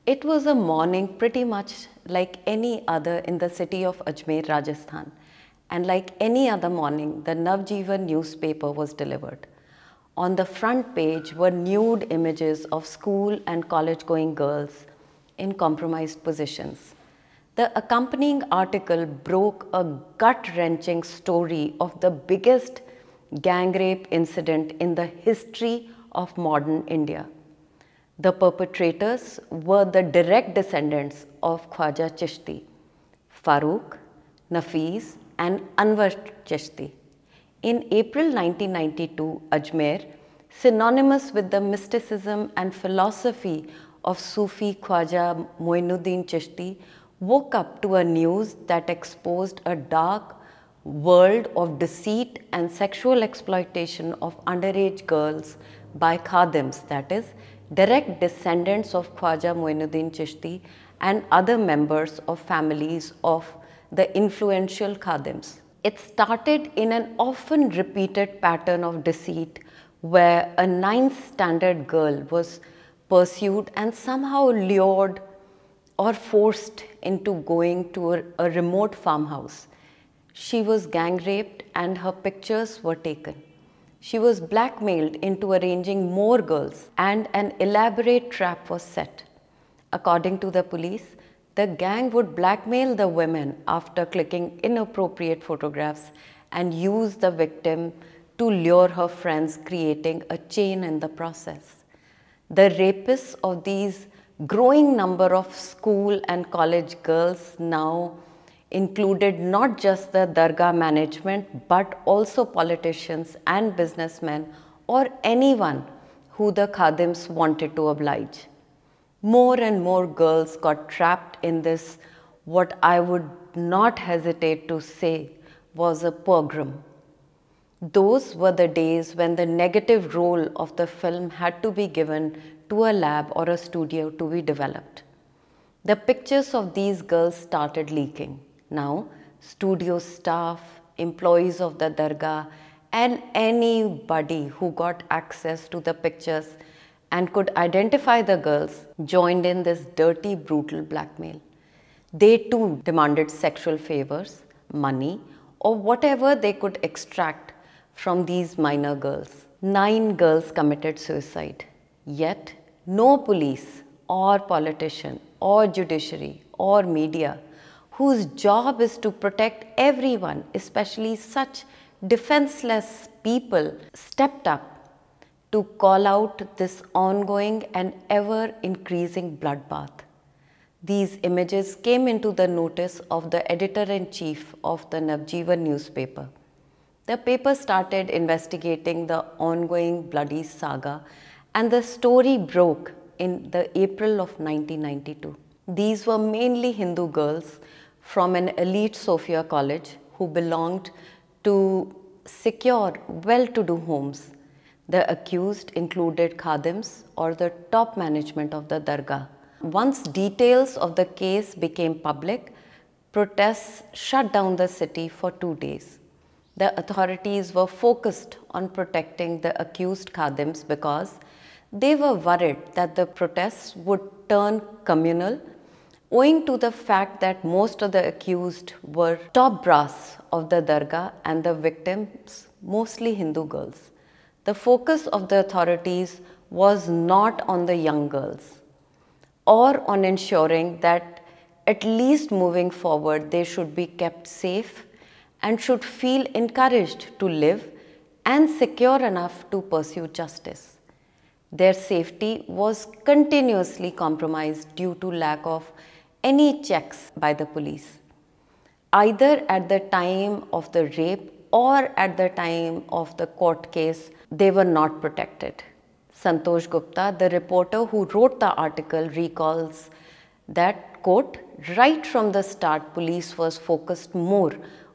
It was a morning pretty much like any other in the city of Ajmer, Rajasthan. And like any other morning, the Navjeevan newspaper was delivered. On the front page were nude images of school and college going girls in compromised positions. The accompanying article broke a gut wrenching story of the biggest gang rape incident in the history of modern India. The perpetrators were the direct descendants of Khwaja Chishti, Farooq, Nafees, and Anwar Chishti. In April 1992, Ajmer, synonymous with the mysticism and philosophy of Sufi Khwaja Moinuddin Chishti, woke up to a news that exposed a dark world of deceit and sexual exploitation of underage girls by khadims, that is, direct descendants of Khwaja Moinuddin Chishti and other members of families of the influential khadims. It started in an often repeated pattern of deceit where a ninth standard girl was pursued and somehow lured or forced into going to a remote farmhouse. She was gang raped and her pictures were taken. She was blackmailed into arranging more girls and an elaborate trap was set. According to the police, the gang would blackmail the women after clicking inappropriate photographs and use the victim to lure her friends, creating a chain in the process. The rapists of these growing number of school and college girls now included not just the Dargah management but also politicians and businessmen or anyone who the khadims wanted to oblige. More and more girls got trapped in this, what I would not hesitate to say was a pogrom. Those were the days when the negative role of the film had to be given to a lab or a studio to be developed. The pictures of these girls started leaking. Now, studio staff, employees of the Dargah, and anybody who got access to the pictures and could identify the girls joined in this dirty, brutal blackmail. They too demanded sexual favors, money, or whatever they could extract from these minor girls. 9 girls committed suicide. Yet, no police or politician or judiciary or media whose job is to protect everyone, especially such defenseless people, stepped up to call out this ongoing and ever increasing bloodbath. These images came into the notice of the editor-in-chief of the Navjeevan newspaper. The paper started investigating the ongoing bloody saga and the story broke in the April of 1992. These were mainly Hindu girls from an elite Sophia college who belonged to secure, well-to-do homes. The accused included khadims or the top management of the Dargah. Once details of the case became public, protests shut down the city for 2 days. The authorities were focused on protecting the accused khadims because they were worried that the protests would turn communal, owing to the fact that most of the accused were top brass of the Dargah and the victims mostly Hindu girls. The focus of the authorities was not on the young girls or on ensuring that at least moving forward they should be kept safe and should feel encouraged to live and secure enough to pursue justice. Their safety was continuously compromised due to lack of any checks by the police, either at the time of the rape or at the time of the court case. They were not protected. Santosh Gupta, the reporter who wrote the article, recalls that, quote, right from the start, police was focused more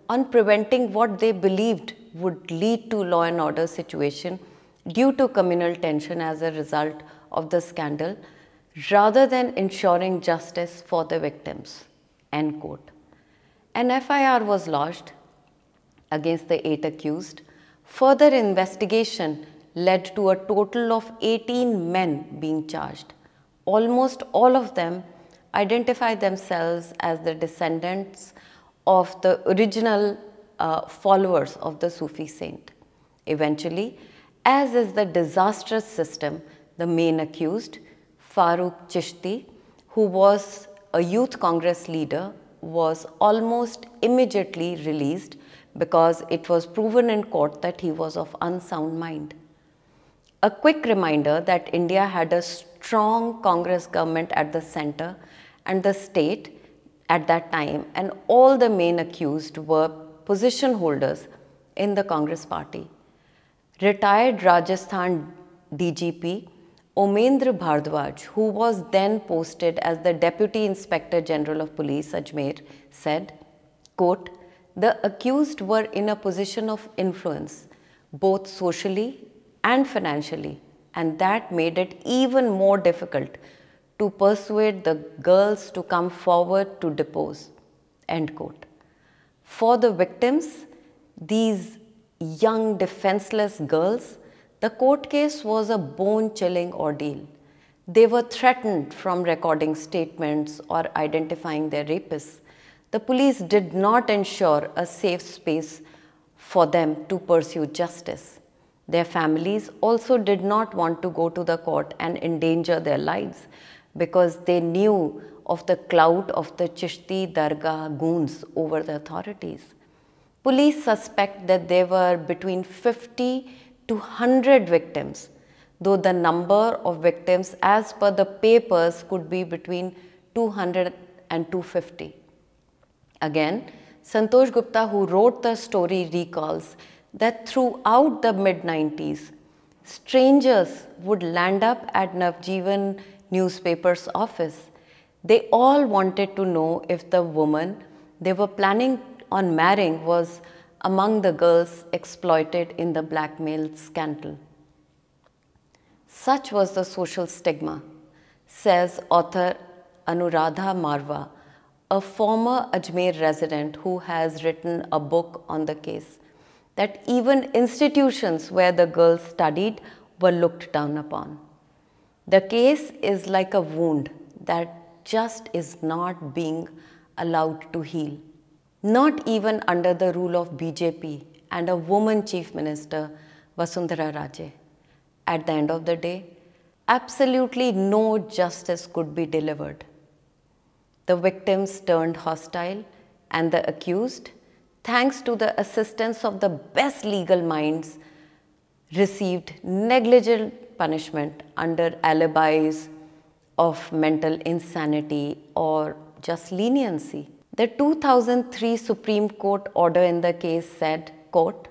on preventing what they believed would lead to law and order situation due to communal tension as a result of the scandal, rather than ensuring justice for the victims, end quote. An FIR was lodged against the 8 accused. Further investigation led to a total of 18 men being charged. Almost all of them identify themselves as the descendants of the original followers of the Sufi saint. Eventually, as is the disastrous system, the main accused, Farooq Chishti, who was a youth congress leader, was almost immediately released because it was proven in court that he was of unsound mind. A quick reminder that India had a strong Congress government at the center and the state at that time, and all the main accused were position holders in the Congress party. Retired Rajasthan DGP Omendra Bhardwaj, who was then posted as the Deputy Inspector General of Police, Ajmer, said, quote, "The accused were in a position of influence, both socially and financially, and that made it even more difficult to persuade the girls to come forward to depose." End quote. For the victims, these young defenseless girls, the court case was a bone-chilling ordeal. They were threatened from recording statements or identifying their rapists. The police did not ensure a safe space for them to pursue justice. Their families also did not want to go to the court and endanger their lives because they knew of the clout of the Chishti Dargah goons over the authorities. Police suspect that there were between 50 to 100 victims, though the number of victims as per the papers could be between 200 and 250. Again, Santosh Gupta, who wrote the story, recalls that throughout the mid-90s, strangers would land up at Navjeevan newspaper's office. They all wanted to know if the woman they were planning on marrying was among the girls exploited in the blackmail scandal. Such was the social stigma, says author Anuradha Marwa, a former Ajmer resident who has written a book on the case, that even institutions where the girls studied were looked down upon. The case is like a wound that just is not being allowed to heal. Not even under the rule of BJP and a woman chief minister, Vasundhara Raje. At the end of the day, absolutely no justice could be delivered. The victims turned hostile and the accused, thanks to the assistance of the best legal minds, received negligent punishment under alibis of mental insanity or just leniency. The 2003 Supreme Court order in the case said, quote,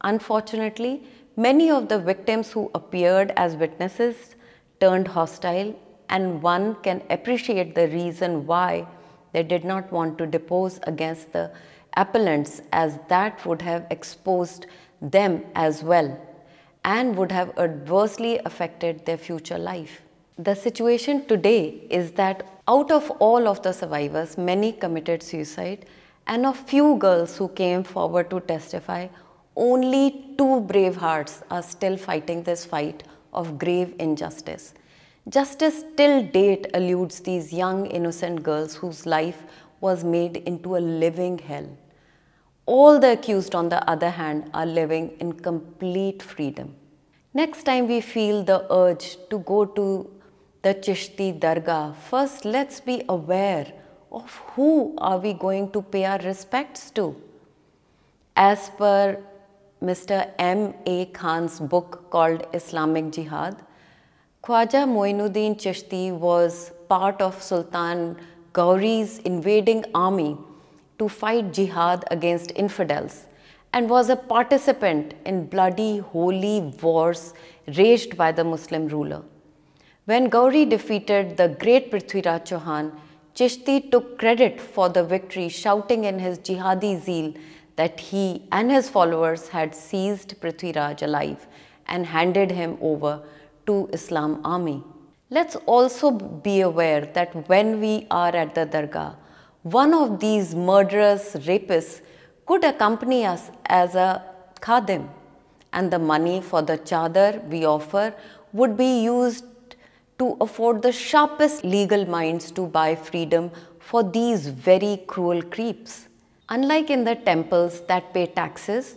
"Unfortunately, many of the victims who appeared as witnesses turned hostile, and one can appreciate the reason why they did not want to depose against the appellants, as that would have exposed them as well and would have adversely affected their future life." The situation today is that out of all of the survivors, many committed suicide, and of few girls who came forward to testify, only 2 brave hearts are still fighting this fight of grave injustice. Justice till date eludes these young innocent girls whose life was made into a living hell. All the accused, on the other hand, are living in complete freedom. Next time we feel the urge to go to the Chishti Dargah, first let's be aware of who are we going to pay our respects to. As per Mr. M.A. Khan's book called Islamic Jihad, Khwaja Moinuddin Chishti was part of Sultan Gauri's invading army to fight jihad against infidels and was a participant in bloody holy wars waged by the Muslim ruler. When Gauri defeated the great Prithviraj Chauhan, Chishti took credit for the victory, shouting in his jihadi zeal that he and his followers had seized Prithviraj alive and handed him over to Islam army. Let's also be aware that when we are at the Dargah, one of these murderous rapists could accompany us as a khadim, and the money for the chadar we offer would be used to afford the sharpest legal minds to buy freedom for these very cruel creeps. Unlike in the temples that pay taxes,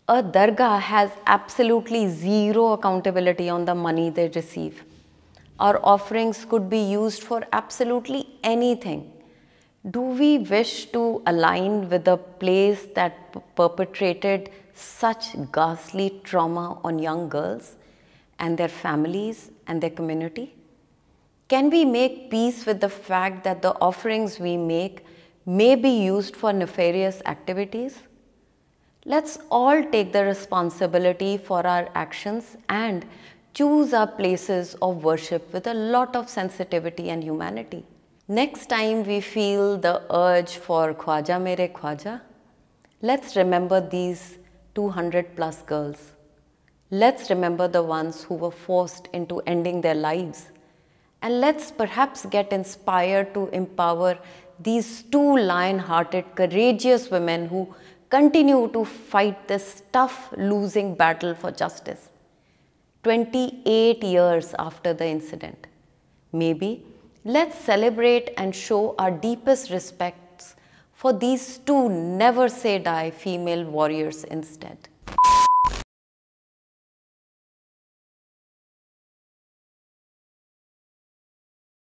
a dargah has absolutely zero accountability on the money they receive. Our offerings could be used for absolutely anything. Do we wish to align with a place that perpetrated such ghastly trauma on young girls and their families and their community? Can we make peace with the fact that the offerings we make may be used for nefarious activities? Let's all take the responsibility for our actions and choose our places of worship with a lot of sensitivity and humanity. Next time we feel the urge for Khwaja Mere Khwaja, let's remember these 200 plus girls. Let's remember the ones who were forced into ending their lives. And let's perhaps get inspired to empower these two lion-hearted, courageous women who continue to fight this tough, losing battle for justice. 28 years after the incident. Maybe let's celebrate and show our deepest respects for these two never say die female warriors instead.